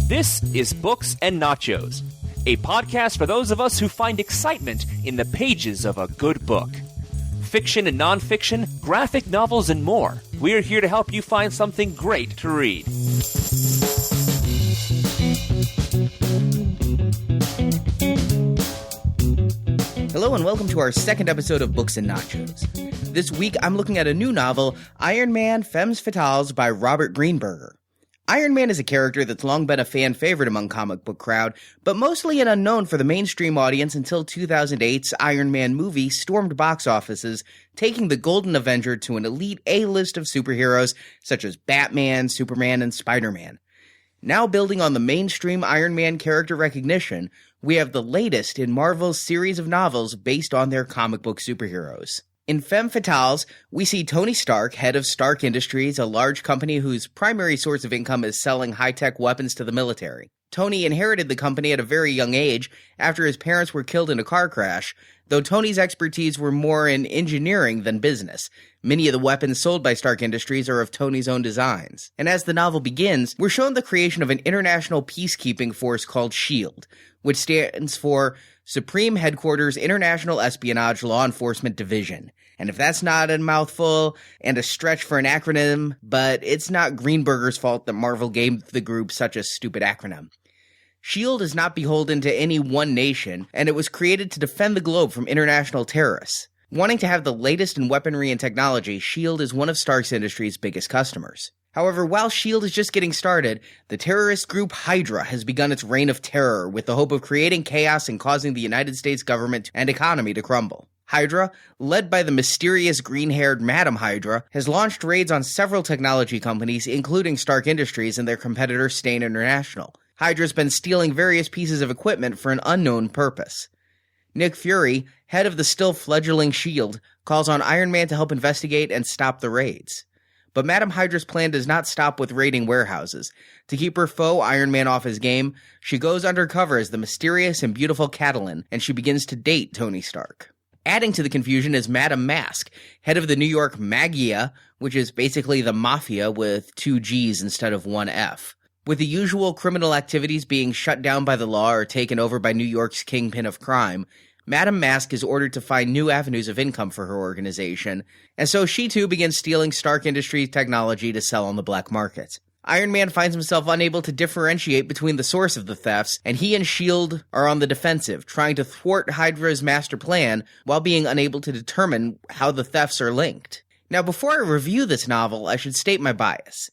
This is Books and Nachos, a podcast for those of us who find excitement in the pages of a good book. Fiction and nonfiction, graphic novels, and more. We're here to help you find something great to read. Hello and welcome to our second episode of Books and Nachos. This week I'm looking at a new novel, Iron Man, Femmes Fatales by Robert Greenberger. Iron Man is a character that's long been a fan favorite among comic book crowd, but mostly an unknown for the mainstream audience until 2008's Iron Man movie stormed box offices, taking the Golden Avenger to an elite A-list of superheroes such as Batman, Superman, and Spider-Man. Now building on the mainstream Iron Man character recognition, we have the latest in Marvel's series of novels based on their comic book superheroes. In Femmes Fatales, we see Tony Stark, head of Stark Industries, a large company whose primary source of income is selling high-tech weapons to the military. Tony inherited the company at a very young age after his parents were killed in a car crash, though Tony's expertise were more in engineering than business. Many of the weapons sold by Stark Industries are of Tony's own designs. And as the novel begins, we're shown the creation of an international peacekeeping force called SHIELD, which stands for Supreme Headquarters International Espionage Law Enforcement Division. And if that's not a mouthful and a stretch for an acronym, but it's not Greenberger's fault that Marvel gave the group such a stupid acronym. SHIELD is not beholden to any one nation, and it was created to defend the globe from international terrorists. Wanting to have the latest in weaponry and technology, SHIELD is one of Stark Industries' biggest customers. However, while SHIELD is just getting started, the terrorist group Hydra has begun its reign of terror with the hope of creating chaos and causing the United States government and economy to crumble. Hydra, led by the mysterious green-haired Madam Hydra, has launched raids on several technology companies, including Stark Industries and their competitor Stain International. Hydra's been stealing various pieces of equipment for an unknown purpose. Nick Fury, head of the still fledgling SHIELD, calls on Iron Man to help investigate and stop the raids. But Madam Hydra's plan does not stop with raiding warehouses. To keep her foe, Iron Man, off his game, she goes undercover as the mysterious and beautiful Catelyn, and she begins to date Tony Stark. Adding to the confusion is Madam Mask, head of the New York Magia, which is basically the Mafia with 2 G's instead of 1 F. With the usual criminal activities being shut down by the law or taken over by New York's kingpin of crime, Madam Mask is ordered to find new avenues of income for her organization, and so she too begins stealing Stark Industries technology to sell on the black market. Iron Man finds himself unable to differentiate between the source of the thefts, and he and SHIELD are on the defensive, trying to thwart Hydra's master plan while being unable to determine how the thefts are linked. Now, before I review this novel, I should state my bias.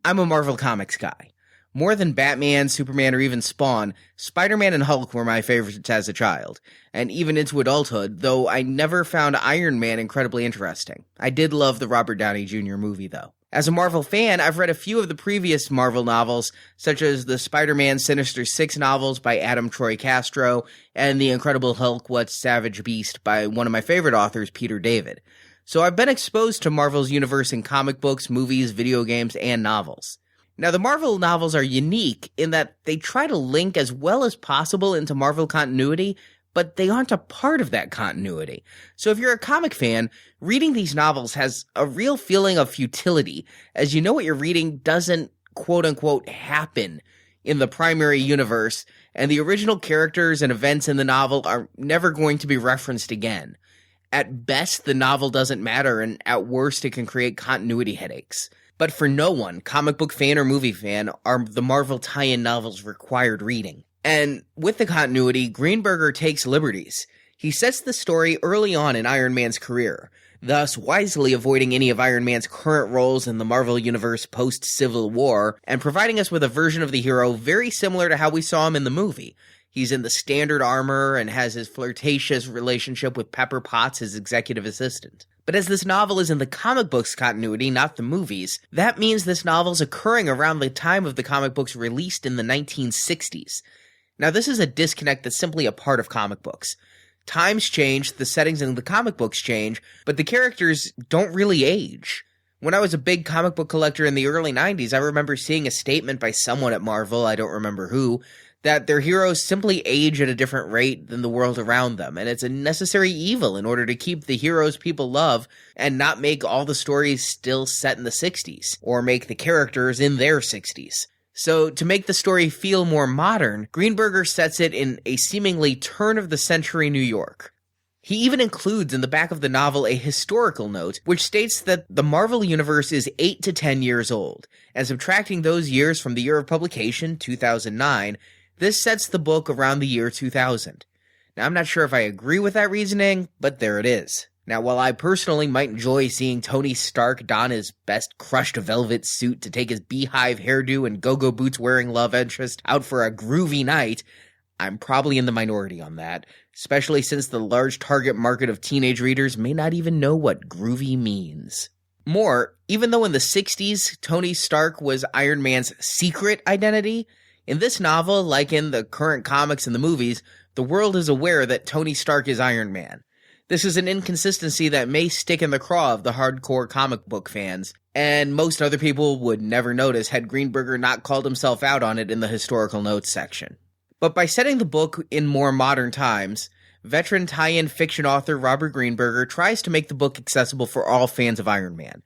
I'm a Marvel Comics guy. More than Batman, Superman, or even Spawn, Spider-Man and Hulk were my favorites as a child, and even into adulthood, though I never found Iron Man incredibly interesting. I did love the Robert Downey Jr. movie, though. As a Marvel fan, I've read a few of the previous Marvel novels, such as the Spider-Man Sinister Six novels by Adam Troy Castro, and The Incredible Hulk, What's Savage Beast by one of my favorite authors, Peter David. So I've been exposed to Marvel's universe in comic books, movies, video games, and novels. Now, the Marvel novels are unique in that they try to link as well as possible into Marvel continuity, but they aren't a part of that continuity. So if you're a comic fan, reading these novels has a real feeling of futility, as you know what you're reading doesn't quote-unquote happen in the primary universe, and the original characters and events in the novel are never going to be referenced again. At best, the novel doesn't matter, and at worst, it can create continuity headaches. But for no one, comic book fan or movie fan, are the Marvel tie-in novels required reading. And with the continuity, Greenberger takes liberties. He sets the story early on in Iron Man's career, thus wisely avoiding any of Iron Man's current roles in the Marvel Universe post-Civil War, and providing us with a version of the hero very similar to how we saw him in the movie. He's in the standard armor and has his flirtatious relationship with Pepper Potts, his executive assistant. But as this novel is in the comic books continuity, not the movies, that means this novel's occurring around the time of the comic books released in the 1960s. Now, this is a disconnect that's simply a part of comic books. Times change, the settings in the comic books change, but the characters don't really age. When I was a big comic book collector in the early 90s, I remember seeing a statement by someone at Marvel, I don't remember who, that their heroes simply age at a different rate than the world around them, and it's a necessary evil in order to keep the heroes people love and not make all the stories still set in the 60s, or make the characters in their 60s. So, to make the story feel more modern, Greenberger sets it in a seemingly turn-of-the-century New York. He even includes in the back of the novel a historical note, which states that the Marvel Universe is 8 to 10 years old, and subtracting those years from the year of publication, 2009, this sets the book around the year 2000. Now, I'm not sure if I agree with that reasoning, but there it is. Now, while I personally might enjoy seeing Tony Stark don his best crushed velvet suit to take his beehive hairdo and go-go boots wearing love interest out for a groovy night, I'm probably in the minority on that, especially since the large target market of teenage readers may not even know what groovy means. More, even though in the 60s, Tony Stark was Iron Man's secret identity, in this novel, like in the current comics and the movies, the world is aware that Tony Stark is Iron Man. This is an inconsistency that may stick in the craw of the hardcore comic book fans, and most other people would never notice had Greenberger not called himself out on it in the historical notes section. But by setting the book in more modern times, veteran tie-in fiction author Robert Greenberger tries to make the book accessible for all fans of Iron Man.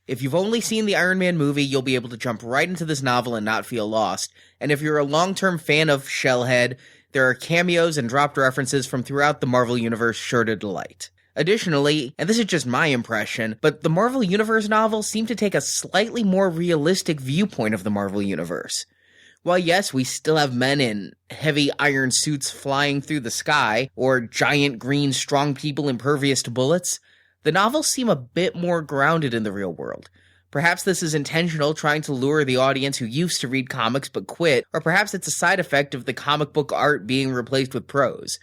If you've only seen the Iron Man movie, you'll be able to jump right into this novel and not feel lost, and if you're a long-term fan of Shellhead, there are cameos and dropped references from throughout the Marvel Universe sure to delight. Additionally, and this is just my impression, but the Marvel Universe novels seem to take a slightly more realistic viewpoint of the Marvel Universe. While yes, we still have men in heavy iron suits flying through the sky, or giant green strong people impervious to bullets, the novels seem a bit more grounded in the real world. Perhaps this is intentional, trying to lure the audience who used to read comics but quit, or perhaps it's a side effect of the comic book art being replaced with prose.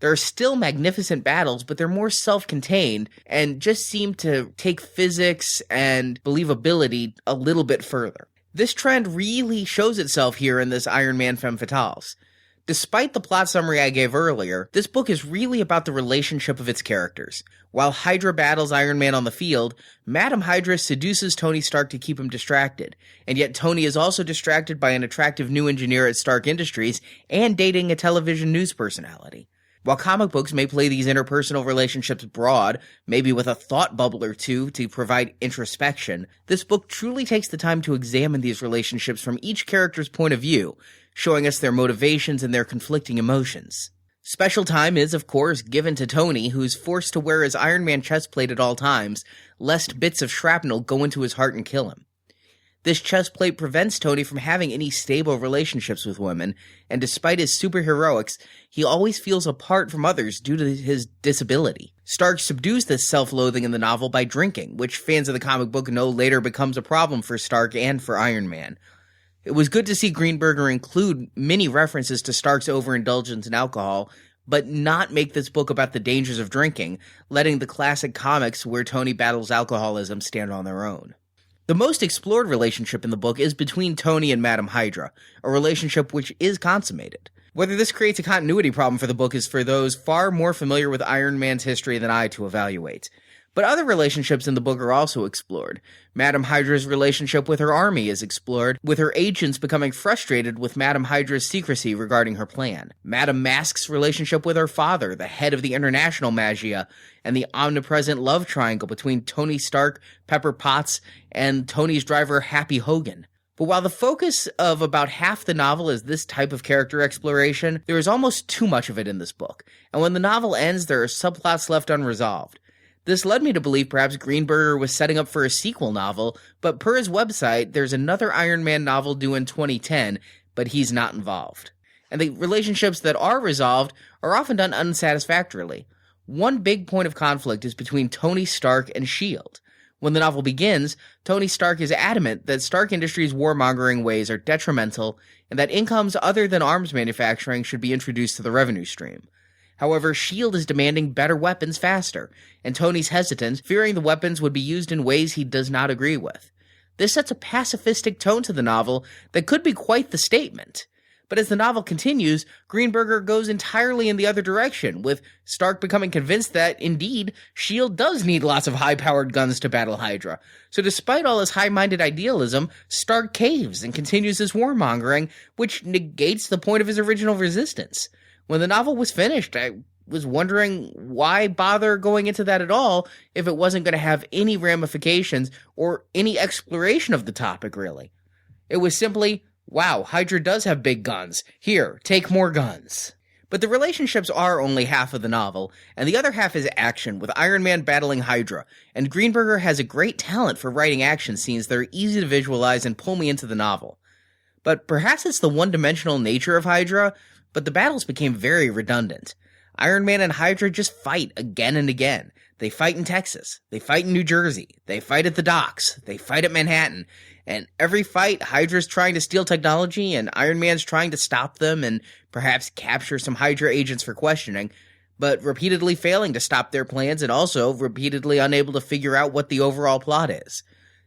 There are still magnificent battles, but they're more self-contained, and just seem to take physics and believability a little bit further. This trend really shows itself here in this Iron Man Femmes Fatales. Despite the plot summary I gave earlier, this book is really about the relationship of its characters. While Hydra battles Iron Man on the field, Madame Hydra seduces Tony Stark to keep him distracted, and yet Tony is also distracted by an attractive new engineer at Stark Industries and dating a television news personality. While comic books may play these interpersonal relationships broad, maybe with a thought bubble or two to provide introspection, this book truly takes the time to examine these relationships from each character's point of view, showing us their motivations and their conflicting emotions. Special time is, of course, given to Tony, who's forced to wear his Iron Man chestplate at all times, lest bits of shrapnel go into his heart and kill him. This chestplate prevents Tony from having any stable relationships with women, and despite his superheroics, he always feels apart from others due to his disability. Stark subdues this self-loathing in the novel by drinking, which fans of the comic book know later becomes a problem for Stark and for Iron Man. It was good to see Greenberger include many references to Stark's overindulgence in alcohol, but not make this book about the dangers of drinking, letting the classic comics where Tony battles alcoholism stand on their own. The most explored relationship in the book is between Tony and Madame Hydra, a relationship which is consummated. Whether this creates a continuity problem for the book is for those far more familiar with Iron Man's history than I to evaluate. But other relationships in the book are also explored. Madame Hydra's relationship with her army is explored, with her agents becoming frustrated with Madame Hydra's secrecy regarding her plan. Madame Mask's relationship with her father, the head of the International Magia, and the omnipresent love triangle between Tony Stark, Pepper Potts, and Tony's driver Happy Hogan. But while the focus of about half the novel is this type of character exploration, there is almost too much of it in this book, and when the novel ends, there are subplots left unresolved. This led me to believe perhaps Greenberger was setting up for a sequel novel, but per his website, there's another Iron Man novel due in 2010, but he's not involved. And the relationships that are resolved are often done unsatisfactorily. One big point of conflict is between Tony Stark and S.H.I.E.L.D. When the novel begins, Tony Stark is adamant that Stark Industries' warmongering ways are detrimental, and that incomes other than arms manufacturing should be introduced to the revenue stream. However, S.H.I.E.L.D. is demanding better weapons faster, and Tony's hesitant, fearing the weapons would be used in ways he does not agree with. This sets a pacifistic tone to the novel that could be quite the statement. But as the novel continues, Greenberger goes entirely in the other direction, with Stark becoming convinced that, indeed, S.H.I.E.L.D. does need lots of high-powered guns to battle Hydra. So despite all his high-minded idealism, Stark caves and continues his warmongering, which negates the point of his original resistance. When the novel was finished, I was wondering why bother going into that at all if it wasn't going to have any ramifications or any exploration of the topic, really. It was simply, wow, Hydra does have big guns. Here, take more guns. But the relationships are only half of the novel, and the other half is action, with Iron Man battling Hydra, and Greenberger has a great talent for writing action scenes that are easy to visualize and pull me into the novel. But perhaps it's the one-dimensional nature of Hydra, but the battles became very redundant. Iron Man and Hydra just fight again and again. They fight in Texas. They fight in New Jersey. They fight at the docks. They fight at Manhattan. And every fight, Hydra's trying to steal technology, and Iron Man's trying to stop them and perhaps capture some Hydra agents for questioning, but repeatedly failing to stop their plans and also repeatedly unable to figure out what the overall plot is.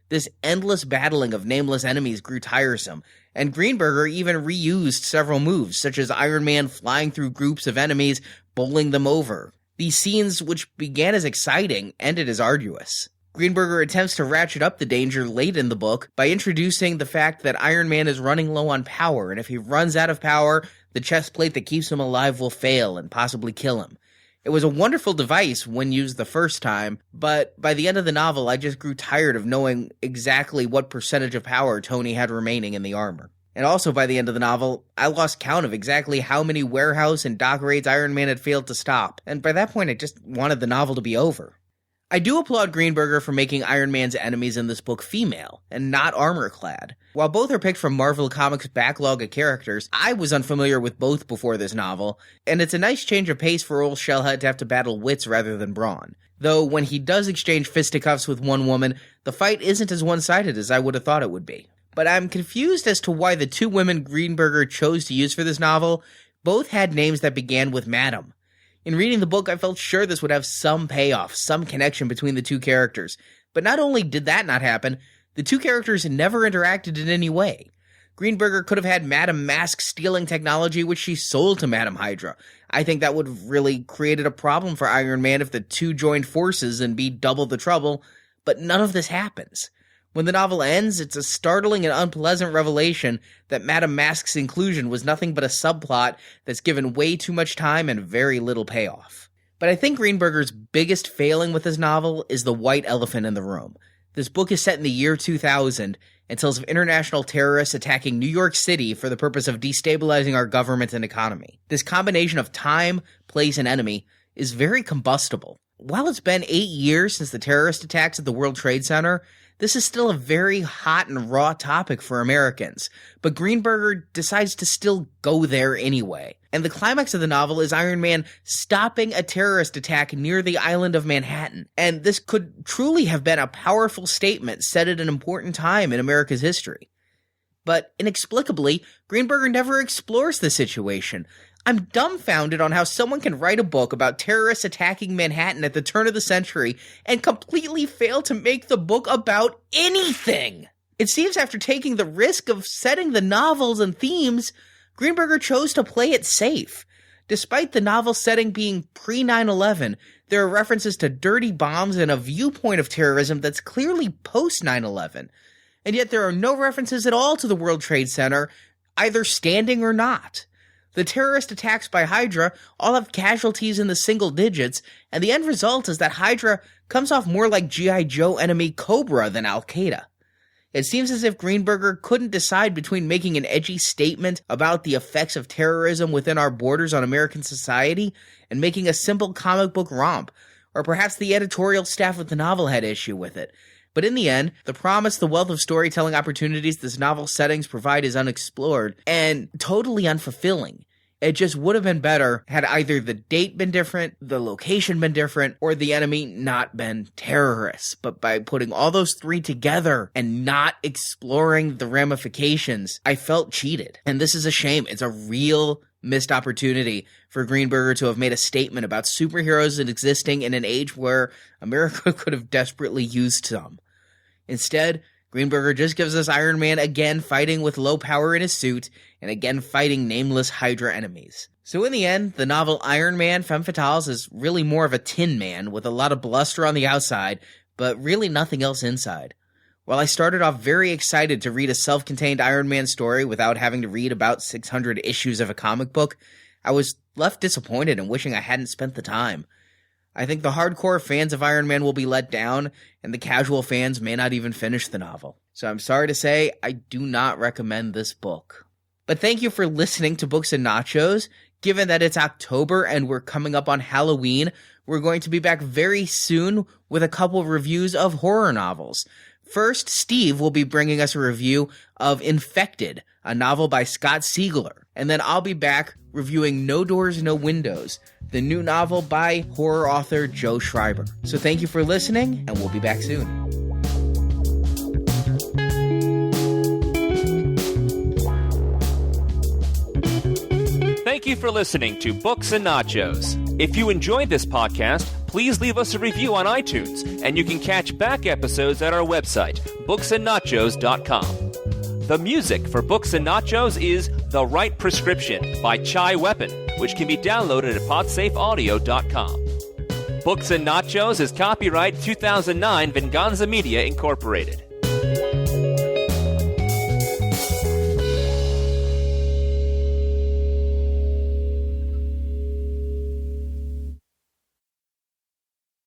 This endless battling of nameless enemies grew tiresome, and Greenberger even reused several moves, such as Iron Man flying through groups of enemies, bowling them over. These scenes, which began as exciting, ended as arduous. Greenberger attempts to ratchet up the danger late in the book by introducing the fact that Iron Man is running low on power, and if he runs out of power, the chest plate that keeps him alive will fail and possibly kill him. It was a wonderful device when used the first time, but by the end of the novel, I just grew tired of knowing exactly what percentage of power Tony had remaining in the armor. And also by the end of the novel, I lost count of exactly how many warehouse and dock raids Iron Man had failed to stop, and by that point I just wanted the novel to be over. I do applaud Greenberger for making Iron Man's enemies in this book female, and not armor-clad. While both are picked from Marvel Comics' backlog of characters, I was unfamiliar with both before this novel, and it's a nice change of pace for old Shellhead to have to battle wits rather than brawn. Though when he does exchange fisticuffs with one woman, the fight isn't as one-sided as I would have thought it would be. But I'm confused as to why the two women Greenberger chose to use for this novel both had names that began with Madam. In reading the book, I felt sure this would have some payoff, some connection between the two characters. But not only did that not happen, the two characters never interacted in any way. Greenberger could have had Madam Mask stealing technology which she sold to Madam Hydra. I think that would have really created a problem for Iron Man if the two joined forces and be double the trouble, but none of this happens. When the novel ends, it's a startling and unpleasant revelation that Madame Mask's inclusion was nothing but a subplot that's given way too much time and very little payoff. But I think Greenberger's biggest failing with this novel is the white elephant in the room. This book is set in the year 2000 and tells of international terrorists attacking New York City for the purpose of destabilizing our government and economy. This combination of time, place, and enemy is very combustible. While it's been 8 years since the terrorist attacks at the World Trade Center, this is still a very hot and raw topic for Americans, but Greenberger decides to still go there anyway. And the climax of the novel is Iron Man stopping a terrorist attack near the island of Manhattan. And this could truly have been a powerful statement set at an important time in America's history. But inexplicably, Greenberger never explores the situation. I'm dumbfounded on how someone can write a book about terrorists attacking Manhattan at the turn of the century and completely fail to make the book about anything. It seems after taking the risk of setting the novels and themes, Greenberger chose to play it safe. Despite the novel setting being pre-9/11, there are references to dirty bombs and a viewpoint of terrorism that's clearly post-9/11. And yet there are no references at all to the World Trade Center, either standing or not. The terrorist attacks by Hydra all have casualties in the single digits, and the end result is that Hydra comes off more like G.I. Joe enemy Cobra than Al-Qaeda. It seems as if Greenberger couldn't decide between making an edgy statement about the effects of terrorism within our borders on American society and making a simple comic book romp, or perhaps the editorial staff of the novel had issue with it. But in the end, the promise, the wealth of storytelling opportunities this novel's settings provide is unexplored and totally unfulfilling. It just would have been better had either the date been different, the location been different, or the enemy not been terrorists. But by putting all those three together and not exploring the ramifications, I felt cheated. And this is a shame. It's a real missed opportunity for Greenberger to have made a statement about superheroes existing in an age where America could have desperately used some. Instead, Greenberger just gives us Iron Man again fighting with low power in his suit, and again fighting nameless Hydra enemies. So in the end, the novel Iron Man, Femmes Fatales is really more of a Tin Man with a lot of bluster on the outside, but really nothing else inside. While I started off very excited to read a self-contained Iron Man story without having to read about 600 issues of a comic book, I was left disappointed and wishing I hadn't spent the time. I think the hardcore fans of Iron Man will be let down, and the casual fans may not even finish the novel. So I'm sorry to say, I do not recommend this book. But thank you for listening to Books and Nachos. Given that it's October and we're coming up on Halloween, we're going to be back very soon with a couple reviews of horror novels. First, Steve will be bringing us a review of Infected, a novel by Scott Siegler. And then I'll be back reviewing No Doors, No Windows, the new novel by horror author Joe Schreiber. So thank you for listening, and we'll be back soon. Thank you for listening to Books and Nachos. If you enjoyed this podcast, please leave us a review on iTunes, and you can catch back episodes at our website, booksandnachos.com. The music for Books and Nachos is The Right Prescription by Chai Weapon, which can be downloaded at podsafeaudio.com. Books and Nachos is copyright 2009 Venganza Media Incorporated.